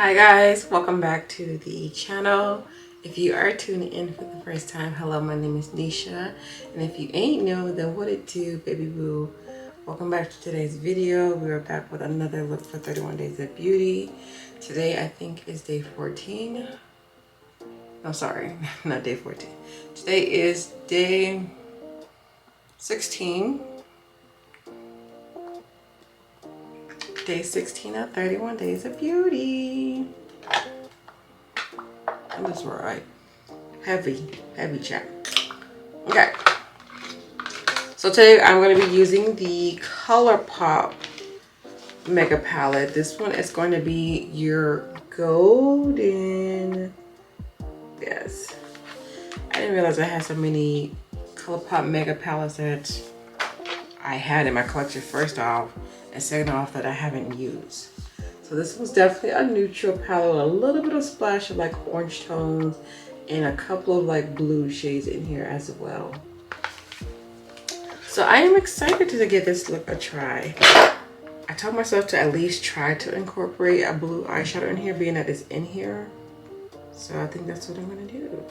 Hi guys, welcome back to the channel. If you are tuning in for the first time, hello, my name is NESHA, and if you ain't know, then what it do, baby boo. Welcome back to today's video. We are back with another look for 31 Days of Beauty. Today I think is day 14. No, sorry, not day 14. Today is day 16. Day 16 of 31 Days of Beauty. And that's right. Heavy chat. Okay. So today I'm going to be using the Colourpop Mega Palette. This one is going to be your golden. Yes. I didn't realize I had so many Colourpop Mega Palettes that I had in my collection, first off, and second off that I haven't used. So this was definitely a neutral palette with a little bit of splash of like orange tones and a couple of like blue shades in here as well. So I am excited to give this look a try. I told myself to at least try to incorporate a blue eyeshadow in here, being that it's in here. So I think that's what I'm gonna do.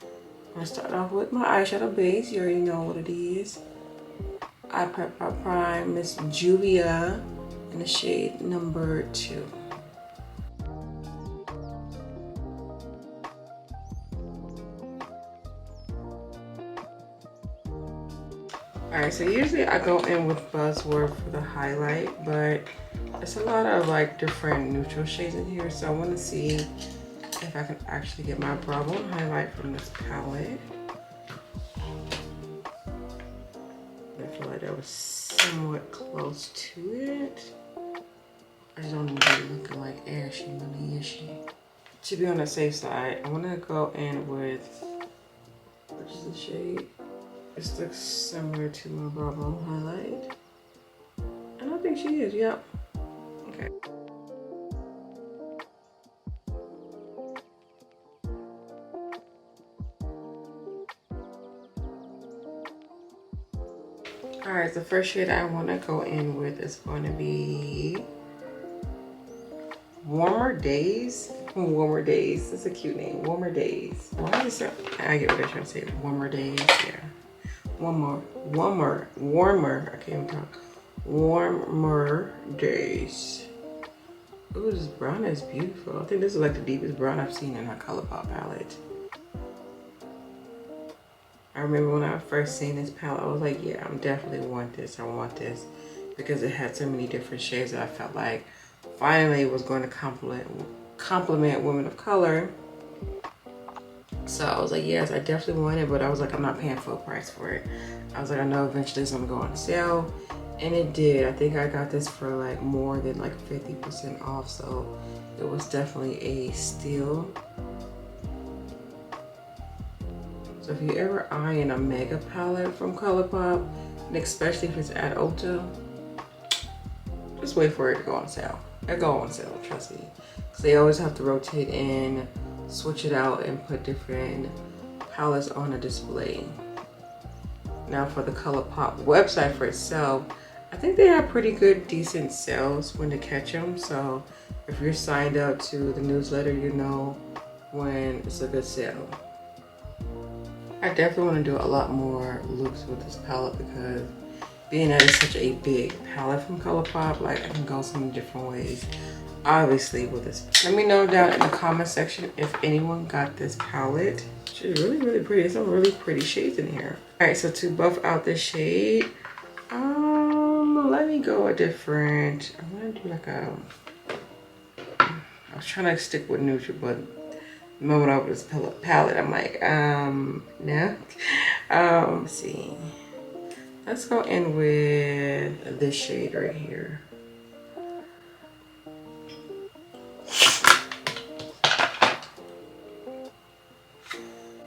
I'm gonna start off with my eyeshadow base. You already know what it is. I Prime Miss Juvia in the shade number 2. Alright, so usually I go in with Buzzword for the highlight, but it's a lot of like different neutral shades in here, so I want to see if I can actually get my brow bone highlight from this palette. I feel like that was somewhat close to it. I just don't need to be looking like ashy, really ishy. To be on the safe side, I want to go in with, which is the shade? This looks similar to my brow bone highlight. And I think she is, yep. Okay. Alright, the first shade I want to go in with is going to be Warmer Days. Warmer Days. That's a cute name. Warmer Days. Why is it? I get what they're trying to say. Warmer Days. Yeah. Warmer. I can't even talk. Warmer Days. Ooh, this brown is beautiful. I think this is like the deepest brown I've seen in her Colourpop palette. I remember when I first seen this palette, I was like, yeah, I'm definitely want this. I want this because it had so many different shades that I felt like finally was going to complement women of color. So I was like, yes, I definitely want it, but I was like, I'm not paying full price for it. I was like, I know eventually it's gonna go on sale, and it did. I think I got this for like more than like 50% off, so it was definitely a steal. So if you ever eyeing a mega palette from Colourpop, and especially if it's at Ulta, just wait for it to go on sale. It'll go on sale, trust me. Because they always have to rotate in, switch it out, and put different palettes on a display. Now for the Colourpop website for itself, I think they have pretty good, decent sales when to catch them. So if you're signed up to the newsletter, you know when it's a good sale. I definitely want to do a lot more looks with this palette because being that it's such a big palette from Colourpop, like I can go so many different ways. Obviously with this. Let me know down in the comment section if anyone got this palette. She's really, really pretty. There's some really pretty shades in here. Alright, so to buff out this shade, let me go a different, I'm gonna do like a, I was trying to stick with neutral, but the moment I opened this palette, I'm like, no. Let's see. Let's go in with this shade right here.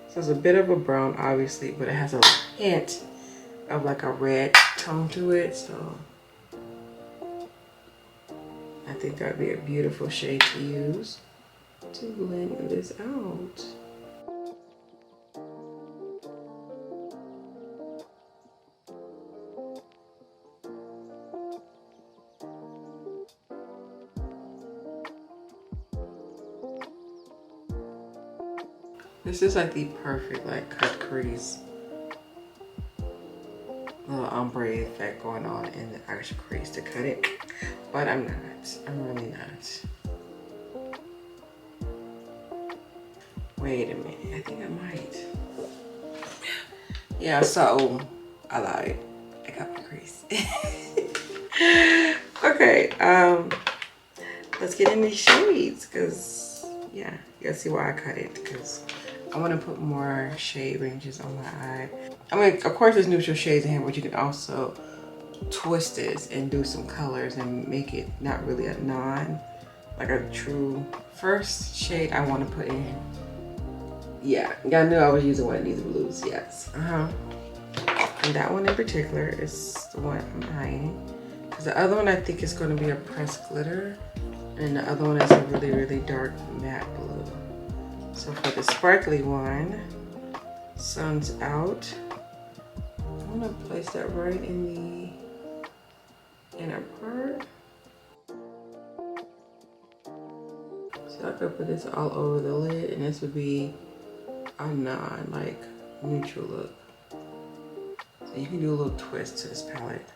So it's a bit of a brown, obviously, but it has a hint of like a red tone to it. So I think that would be a beautiful shade to use to blend this out. This is like the perfect like cut crease. Little ombre effect going on in the actual crease to cut it. But I'm not. I'm really not. Wait a minute. I think I might. Yeah, so I lied. I got my crease. Okay, let's get in these shades because yeah, you gotta see why I cut it because I want to put more shade ranges on my eye. I mean, of course there's neutral shades in here, but you can also twist this and do some colors and make it not really a non, like a true. First shade I want to put in, yeah, I knew I was using one of these blues, yes. And that one in particular is the one I'm eyeing. Because the other one I think is going to be a pressed glitter. And the other one is a really, really dark matte blue. So for the sparkly one, Sun's Out, I'm going to place that right in the inner part. So I could put this all over the lid and this would be a non, like neutral look. So you can do a little twist to this palette.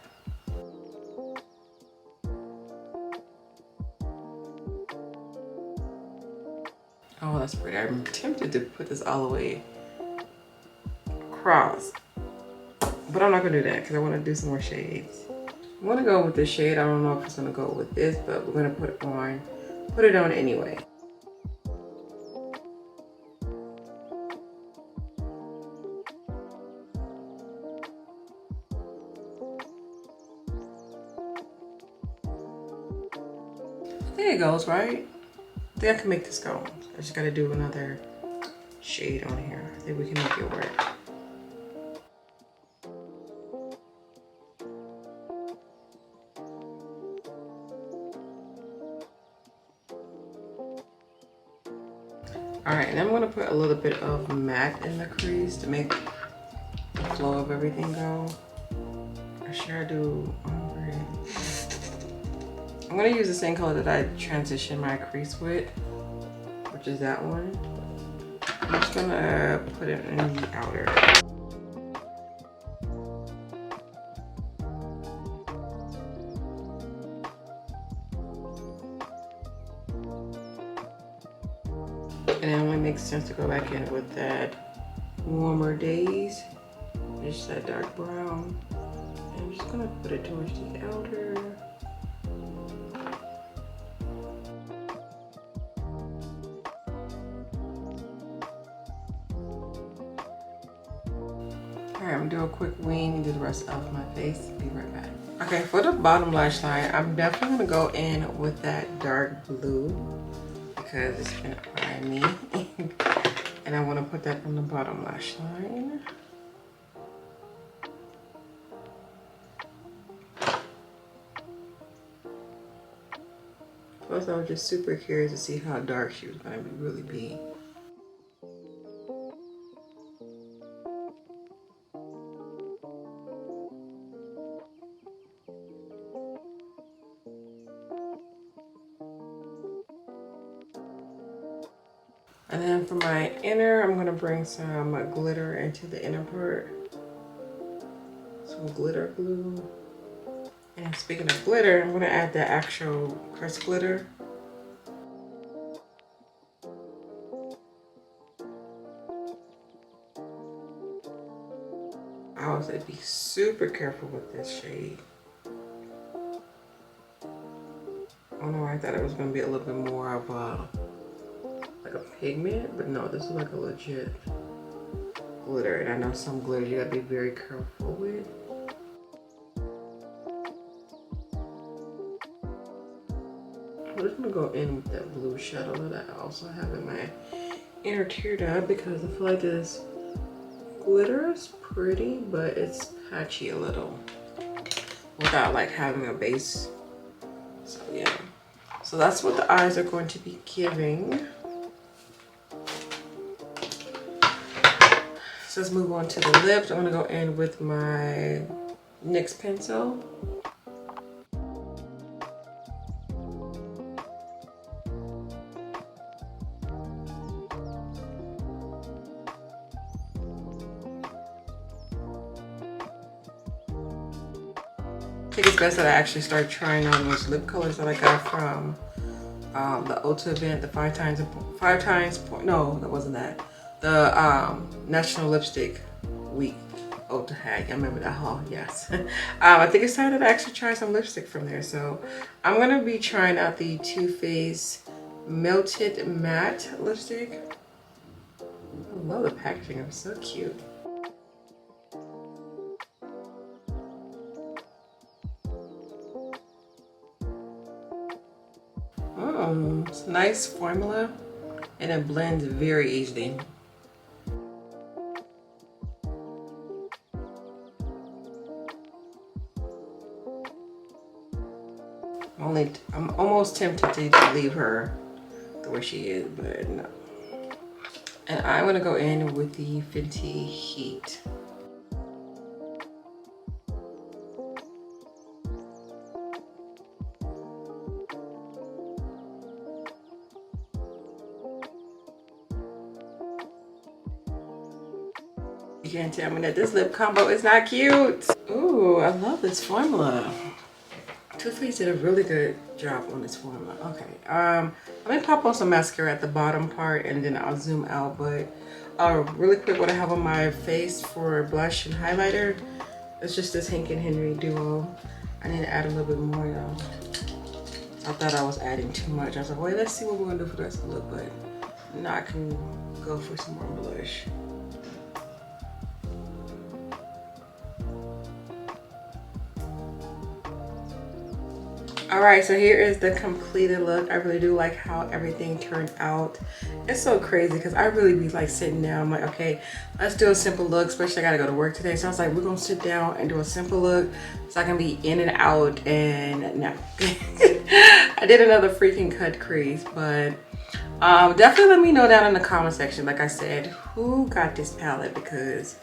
Oh, that's pretty. I'm tempted to put this all the way across, but I'm not gonna do that because I want to do some more shades. I'm gonna go with this shade. I don't know if it's gonna go with this, but we're gonna put it on anyway. There it goes, right? I think I can make this go. I just gotta do another shade on here. I think we can make it work. All right, and I'm gonna put a little bit of matte in the crease to make the flow of everything go. Or should I do ombre? I'm gonna use the same color that I transitioned my crease with, which is that one. I'm just gonna put it in the outer. And it only makes sense to go back in with that Warmer Days, just that dark brown. And I'm just gonna put it towards the outer. Alright, I'm gonna do a quick wing and do the rest of my face. Be right back. Okay, for the bottom lash line, I'm definitely gonna go in with that dark blue because it's been eyeing me. And I want to put that on the bottom lash line. Plus, I was just super curious to see how dark she was going to really be. And then for my inner, I'm going to bring some glitter into the inner part. Some glitter glue. And speaking of glitter, I'm going to add the actual pressed glitter. I always say be super careful with this shade. I don't know why I thought it was going to be a little bit more of a like a pigment, but no, this is like a legit glitter. And I know some glitter you gotta be very careful with. I'm just gonna go in with that blue shadow that I also have in my inner tear duct because I feel like this glitter is pretty, but it's patchy a little without like having a base. So yeah, so that's what the eyes are going to be giving. So let's move on to the lips. I'm gonna go in with my NYX pencil. I think it's best that I actually start trying on those lip colors that I got from the Ulta event, the five times point. No, that wasn't that. The National Lipstick Week Ulta had. I remember that haul. Yes. I think it's time to actually try some lipstick from there. So I'm gonna be trying out the Too Faced Melted Matte lipstick. I love the packaging. It's so cute. It's a nice formula and it blends very easily. I'm almost tempted to leave her the way she is, but no. And I'm gonna go in with the Fenty Heat. You can't tell me that this lip combo is not cute. Ooh, I love this formula. Too Faced did a really good job on this formula. Okay, let me pop on some mascara at the bottom part and then I'll zoom out. But really quick, what I have on my face for blush and highlighter, it's just this Hank and Henry duo. I need to add a little bit more, y'all. I thought I was adding too much. I was like, wait, let's see what we're gonna do for the rest of the look, but now I can go for some more blush. Alright, so here is the completed look. I really do like how everything turned out. It's so crazy because I really be like sitting down. I'm like, okay, let's do a simple look, especially I gotta go to work today. So I was like, we're gonna sit down and do a simple look so I can be in and out. And no. I did another freaking cut crease, but definitely let me know down in the comment section, like I said, who got this palette, because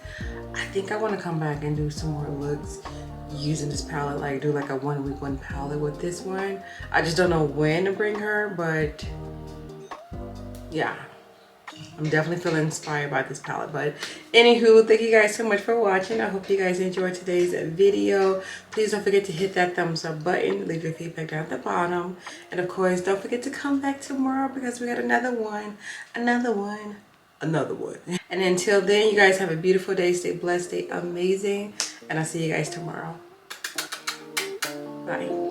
I think I want to come back and do some more looks using this palette, like do like a 1 week 1 palette with this one. I just don't know when to bring her, but yeah, I'm definitely feeling inspired by this palette. But anywho, thank you guys so much for watching. I hope you guys enjoyed today's video. Please don't forget to hit that thumbs up button, leave your feedback down at the bottom, and of course don't forget to come back tomorrow because we got another one. And until then, you guys have a beautiful day. Stay blessed, stay amazing, and I'll see you guys tomorrow. Bye.